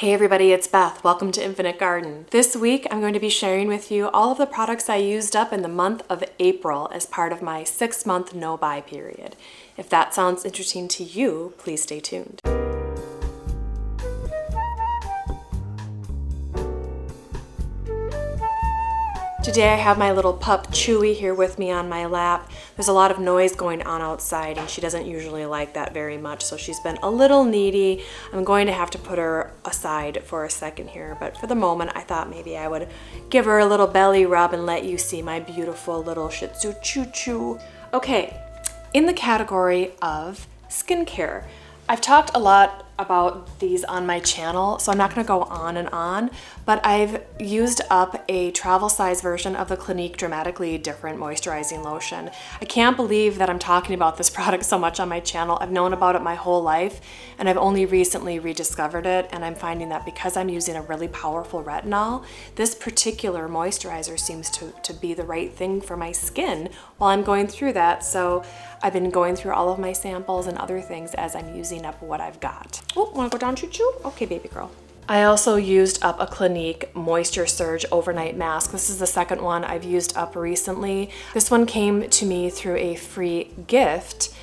Hey everybody, it's Beth. Welcome to Infinite Garden. This week I'm going to be sharing with you all of the products I used up in the month of April as part of my 6-month no-buy period. If that sounds interesting to you, please stay tuned. Today I have my little pup Chewy here with me on my lap. There's a lot of noise going on outside and she doesn't usually like that very much, so she's been a little needy. I'm going to have to put her aside for a second here, but for the moment I thought maybe I would give her a little belly rub and let you see my beautiful little Shih Tzu Choo Choo. Okay, in the category of skincare, I've talked a lot about these on my channel, so I'm not going to go on and on, but I've used up a travel size version of the Clinique Dramatically Different Moisturizing Lotion. I can't believe that I'm talking about this product so much on my channel. I've known about it my whole life, and I've only recently rediscovered it, and I'm finding that because I'm using a really powerful retinol, this particular moisturizer seems to be the right thing for my skin while I'm going through that. So I've been going through all of my samples and other things as I'm using up what I've got. Oh, wanna go down, Choo Choo? Okay, baby girl. I also used up a Clinique Moisture Surge Overnight Mask. This is the second one I've used up recently. This one came to me through a free gift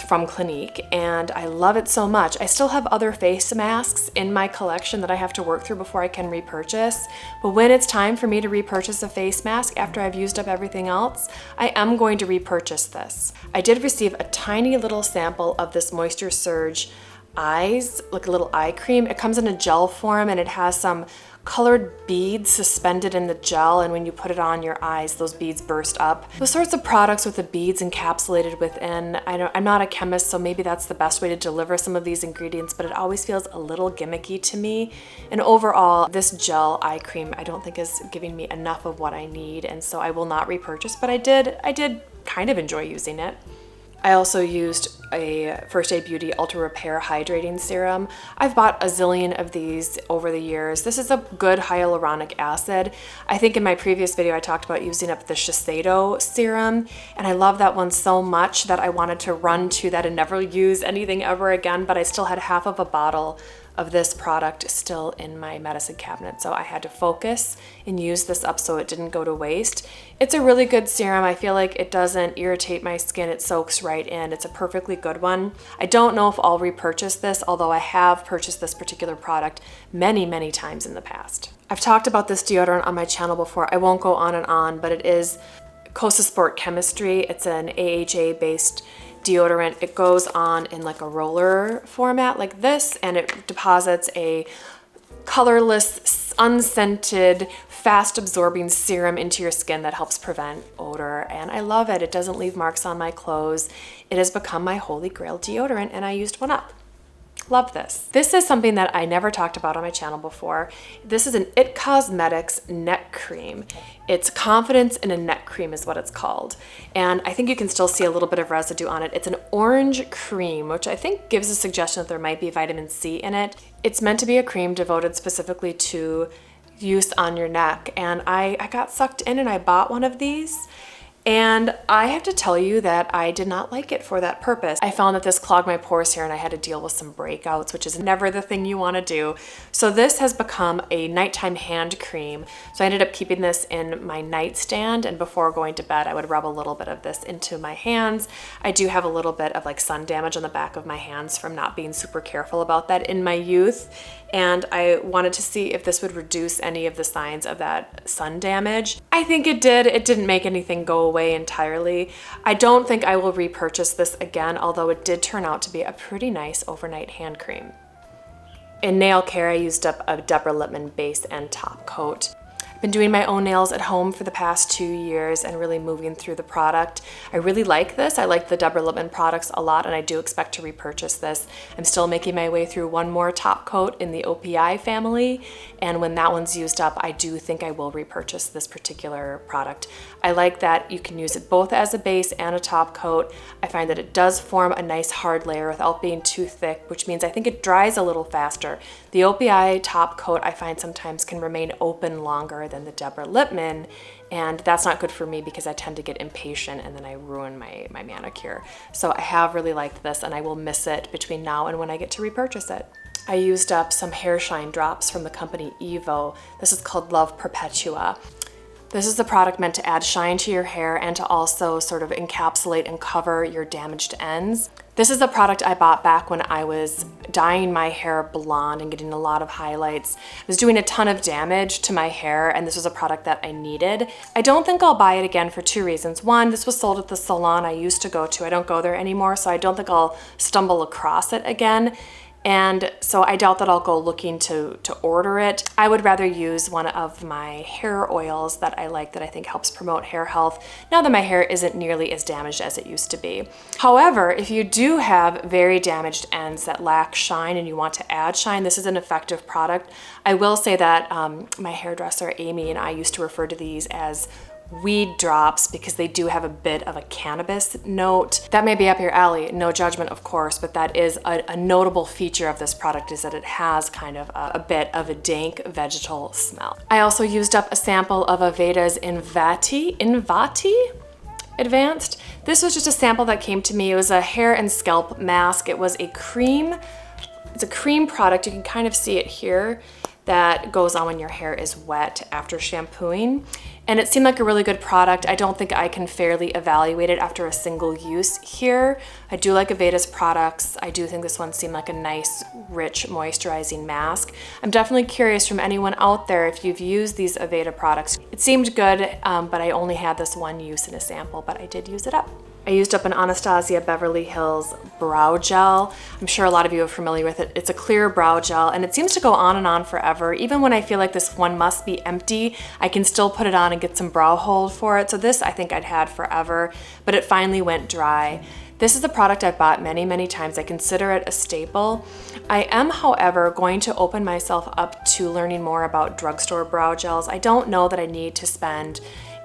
from Clinique, and I love it so much. I still have other face masks in my collection that I have to work through before I can repurchase, but when it's time for me to repurchase a face mask after I've used up everything else, I am going to repurchase this. I did receive a tiny little sample of this Moisture Surge eyes, like a little eye cream. It comes in a gel form and it has some colored beads suspended in the gel, and when you put it on your eyes, those beads burst up. Those sorts of products with the beads encapsulated within, I'm not a chemist, so maybe that's the best way to deliver some of these ingredients, but it always feels a little gimmicky to me. And overall, this gel eye cream I don't think is giving me enough of what I need, and so I will not repurchase, but I did kind of enjoy using it. I also used a First Aid Beauty Ultra Repair Hydrating Serum. I've bought a zillion of these over the years. This is a good hyaluronic acid. I think in my previous video I talked about using up the Shiseido serum, and I love that one so much that I wanted to run to that and never use anything ever again, but I still had half of a bottle of this product still in my medicine cabinet, so I had to focus and use this up so it didn't go to waste. It's a really good serum. I feel like it doesn't irritate my skin. It soaks right in. It's a perfectly good one. I don't know if I'll repurchase this, although I have purchased this particular product many times in the past. I've talked about this deodorant on my channel before. I won't go on and on, but it is Kosas Sport Chemistry. It's an AHA based deodorant. It goes on in like a roller format like this, and it deposits a colorless, unscented, fast absorbing serum into your skin that helps prevent odor, and I love it. It doesn't leave marks on my clothes. It has become my holy grail deodorant, and I used one up. Love this. This is something that I never talked about on my channel before. This is an It Cosmetics neck cream. It's Confidence in a Neck Cream is what it's called. And I think you can still see a little bit of residue on it. It's an orange cream, which I think gives a suggestion that there might be vitamin C in it. It's meant to be a cream devoted specifically to use on your neck. And I got sucked in and I bought one of these. And I have to tell you that I did not like it for that purpose. I found that this clogged my pores here and I had to deal with some breakouts, which is never the thing you want to do. So this has become a nighttime hand cream. So I ended up keeping this in my nightstand, and before going to bed, I would rub a little bit of this into my hands. I do have a little bit of like sun damage on the back of my hands from not being super careful about that in my youth. And I wanted to see if this would reduce any of the signs of that sun damage. I think it did. It didn't make anything go away entirely. I don't think I will repurchase this again, although it did turn out to be a pretty nice overnight hand cream. In nail care, I used up a Deborah Lippman base and top coat. I've been doing my own nails at home for the past 2 years and really moving through the product. I really like this. I like the Deborah Lippman products a lot, and I do expect to repurchase this. I'm still making my way through one more top coat in the OPI family, and when that one's used up, I do think I will repurchase this particular product. I like that you can use it both as a base and a top coat. I find that it does form a nice hard layer without being too thick, which means I think it dries a little faster. The OPI top coat I find sometimes can remain open longer than the Deborah Lippman, and that's not good for me because I tend to get impatient and then I ruin my manicure. So I have really liked this, and I will miss it between now and when I get to repurchase it. I used up some hair shine drops from the company Evo. This is called Love Perpetua. This is the product meant to add shine to your hair and to also sort of encapsulate and cover your damaged ends. This is a product I bought back when I was dyeing my hair blonde and getting a lot of highlights. I was doing a ton of damage to my hair, and this was a product that I needed. I don't think I'll buy it again for two reasons. One, this was sold at the salon I used to go to. I don't go there anymore, so I don't think I'll stumble across it again. And so I doubt that I'll go looking to order it. I would rather use one of my hair oils that I like, that I think helps promote hair health now that my hair isn't nearly as damaged as it used to be. However, if you do have very damaged ends that lack shine and you want to add shine, this is an effective product. I will say that my hairdresser Amy and I used to refer to these as weed drops because they do have a bit of a cannabis note. That may be up your alley, no judgment of course, but that is a notable feature of this product, is that it has kind of a bit of a dank vegetal smell. I also used up a sample of Aveda's Invati Advanced. This was just a sample that came to me. It was a hair and scalp mask. It was a cream, it's a cream product. You can kind of see it here, that goes on when your hair is wet after shampooing. And it seemed like a really good product. I don't think I can fairly evaluate it after a single use here. I do like Aveda's products. I do think this one seemed like a nice, rich, moisturizing mask. I'm definitely curious from anyone out there if you've used these Aveda products. It seemed good, but I only had this one use in a sample, but I did use it up. I used up an Anastasia Beverly Hills brow gel. I'm sure a lot of you are familiar with it. It's a clear brow gel, and it seems to go on and on forever. Even when I feel like this one must be empty, I can still put it on and get some brow hold for it. So this I think I'd had forever, but it finally went dry. This is a product I've bought many, many times. I consider it a staple. I am, however, going to open myself up to learning more about drugstore brow gels. I don't know that I need to spend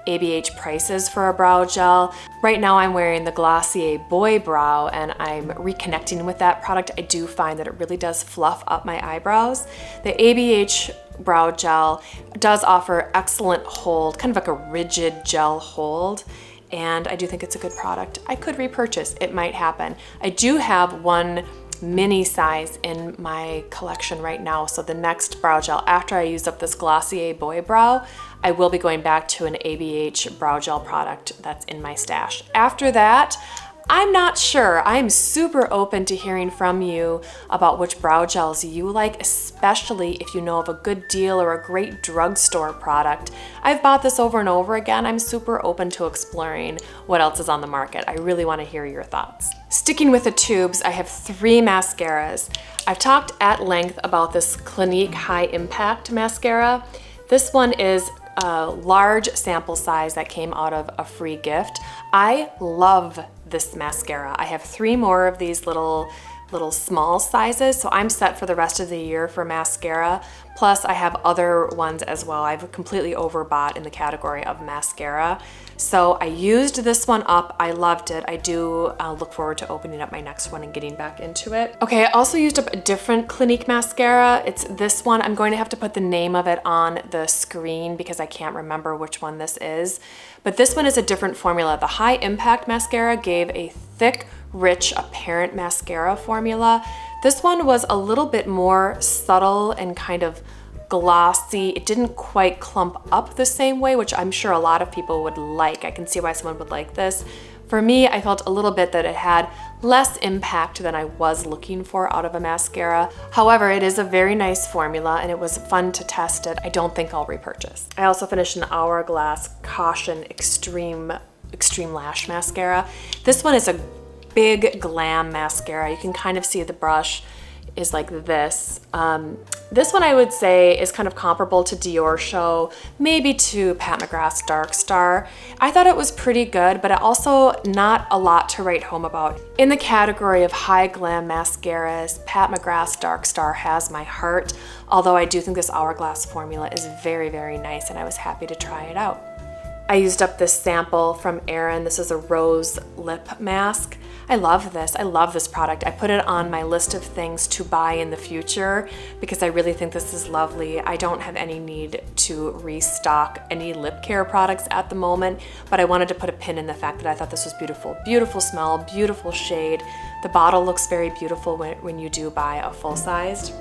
ABH prices for a brow gel. Right now I'm wearing the Glossy Boy Brow and I'm reconnecting with that product. I do find that it really does fluff up my eyebrows. The ABH brow gel does offer excellent hold, kind of like a rigid gel hold, and I do think it's a good product. I could repurchase, it might happen. I do have one mini size in my collection right now, so the next brow gel after I use up this Glossy Boy Brow, I will be going back to an ABH brow gel product that's in my stash. After that, I'm not sure. I'm super open to hearing from you about which brow gels you like, especially if you know of a good deal or a great drugstore product. I've bought this over and over again. I'm super open to exploring what else is on the market. I really want to hear your thoughts. Sticking with the tubes, I have 3 mascaras. I've talked at length about this Clinique High Impact mascara. This one is a large sample size that came out of a free gift. I love this mascara. I have 3 more of these little small sizes, so I'm set for the rest of the year for mascara. Plus I have other ones as well. I've completely overbought in the category of mascara. So I used this one up. I loved it. I do look forward to opening up my next one and getting back into it. Okay, I also used up a different Clinique mascara. It's this one. I'm going to have to put the name of it on the screen because I can't remember which one this is. But this one is a different formula. The High Impact mascara gave a thick, rich, apparent mascara formula. This one was a little bit more subtle and kind of glossy. It didn't quite clump up the same way, which I'm sure a lot of people would like. I can see why someone would like this. For me, I felt a little bit that it had less impact than I was looking for out of a mascara. However, it is a very nice formula and it was fun to test it. I don't think I'll repurchase. I also finished an Hourglass Caution Extreme Lash Mascara. This one is a big glam mascara. You can kind of see the brush is like this. This one I would say is kind of comparable to Dior Show, maybe to Pat McGrath's Dark Star. I thought it was pretty good, but also not a lot to write home about. In the category of high glam mascaras, Pat McGrath's Dark Star has my heart, although I do think this Hourglass formula is very, very nice and I was happy to try it out. I used up this sample from AERIN. This is a rose lip mask. I love this. I love this product. I put it on my list of things to buy in the future because I really think this is lovely. I don't have any need to restock any lip care products at the moment, but I wanted to put a pin in the fact that I thought this was beautiful. Beautiful smell, beautiful shade. The bottle looks very beautiful when you do buy a full-sized.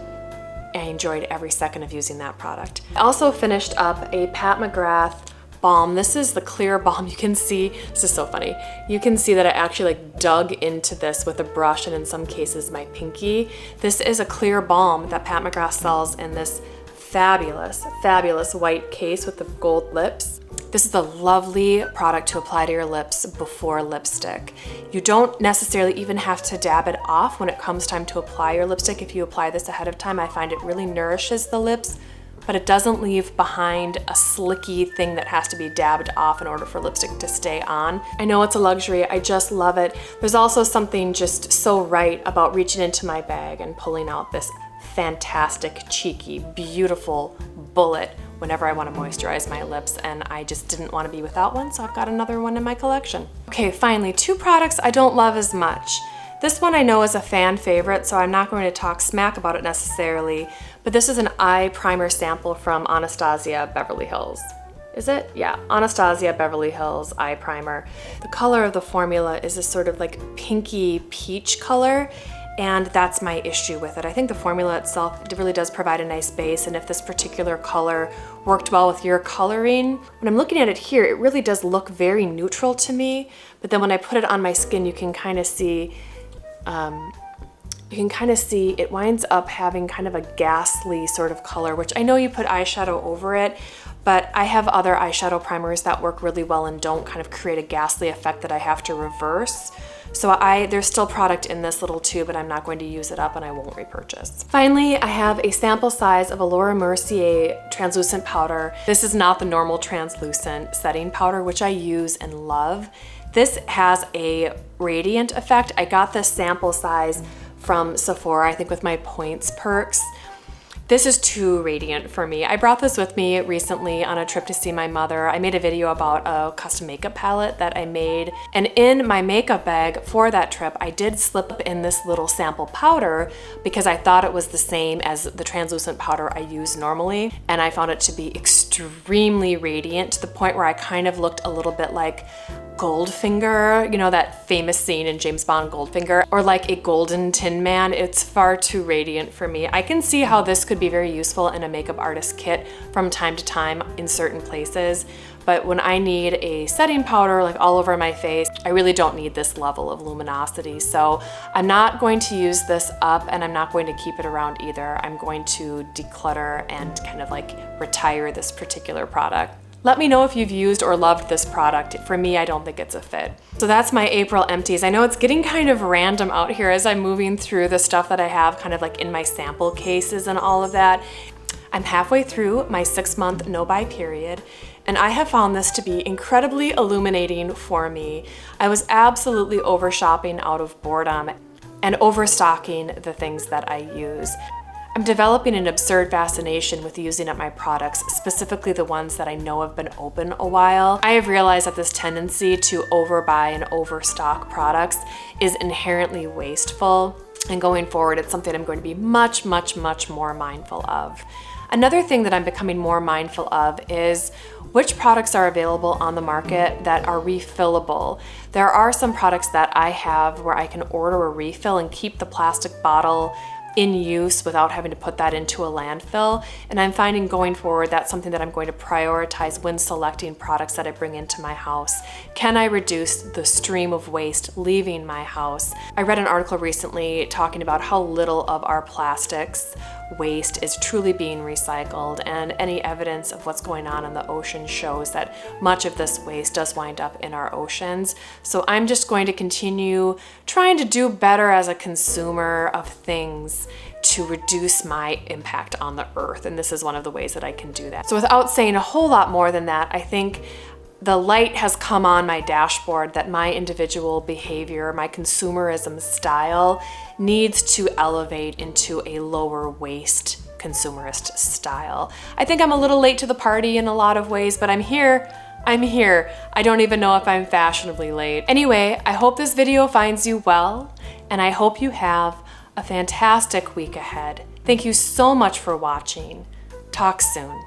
I enjoyed every second of using that product. I also finished up a Pat McGrath balm. This is the clear balm. You can see, this is so funny. You can see that I actually like dug into this with a brush and in some cases my pinky. This is a clear balm that Pat McGrath sells in this fabulous, fabulous white case with the gold lips. This is a lovely product to apply to your lips before lipstick. You don't necessarily even have to dab it off when it comes time to apply your lipstick. If you apply this ahead of time, I find it really nourishes the lips, but it doesn't leave behind a slicky thing that has to be dabbed off in order for lipstick to stay on. I know it's a luxury, I just love it. There's also something just so right about reaching into my bag and pulling out this fantastic, cheeky, beautiful bullet whenever I want to moisturize my lips, and I just didn't want to be without one, so I've got another one in my collection. Okay, finally, two products I don't love as much. This one I know is a fan favorite, so I'm not going to talk smack about it necessarily, but this is an eye primer sample from Anastasia Beverly Hills. Is it? Yeah, Anastasia Beverly Hills eye primer. The color of the formula is this sort of like pinky peach color, and that's my issue with it. I think the formula itself really does provide a nice base, and if this particular color worked well with your coloring, when I'm looking at it here, it really does look very neutral to me, but then when I put it on my skin, you can kind of see it winds up having kind of a ghastly sort of color, which I know you put eyeshadow over it, but I have other eyeshadow primers that work really well and don't kind of create a ghastly effect that I have to reverse. So there's still product in this little tube, but I'm not going to use it up and I won't repurchase. Finally, I have a sample size of a Laura Mercier translucent powder. This is not the normal translucent setting powder, which I use and love. This has a radiant effect. I got this sample size from Sephora, I think with my points perks. This is too radiant for me. I brought this with me recently on a trip to see my mother. I made a video about a custom makeup palette that I made, and in my makeup bag for that trip, I did slip in this little sample powder because I thought it was the same as the translucent powder I use normally, and I found it to be extremely radiant to the point where I kind of looked a little bit like Goldfinger, you know, that famous scene in James Bond Goldfinger, or like a golden tin man. It's far too radiant for me. I can see how this could be very useful in a makeup artist kit from time to time in certain places, but when I need a setting powder like all over my face, I really don't need this level of luminosity. So I'm not going to use this up, and I'm not going to keep it around either. I'm going to declutter and kind of like retire this particular product. Let me know if you've used or loved this product. For me, I don't think it's a fit. So that's my April empties. I know it's getting kind of random out here as I'm moving through the stuff that I have kind of like in my sample cases and all of that. I'm halfway through my 6-month no-buy period, and I have found this to be incredibly illuminating for me. I was absolutely over shopping out of boredom and overstocking the things that I use. I'm developing an absurd fascination with using up my products, specifically the ones that I know have been open a while. I have realized that this tendency to overbuy and overstock products is inherently wasteful, and going forward, it's something I'm going to be much, much, much more mindful of. Another thing that I'm becoming more mindful of is which products are available on the market that are refillable. There are some products that I have where I can order a refill and keep the plastic bottle in use without having to put that into a landfill. And I'm finding going forward that's something that I'm going to prioritize when selecting products that I bring into my house. Can I reduce the stream of waste leaving my house? I read an article recently talking about how little of our plastics waste is truly being recycled, and any evidence of what's going on in the ocean shows that much of this waste does wind up in our oceans. So I'm just going to continue trying to do better as a consumer of things to reduce my impact on the earth, and this is one of the ways that I can do that. So without saying a whole lot more than that, I think the light has come on my dashboard that my individual behavior, my consumerism style needs to elevate into a lower waste consumerist style. I think I'm a little late to the party in a lot of ways, but I'm here. I don't even know if I'm fashionably late. Anyway, I hope this video finds you well, and I hope you have a fantastic week ahead. Thank you so much for watching. Talk soon.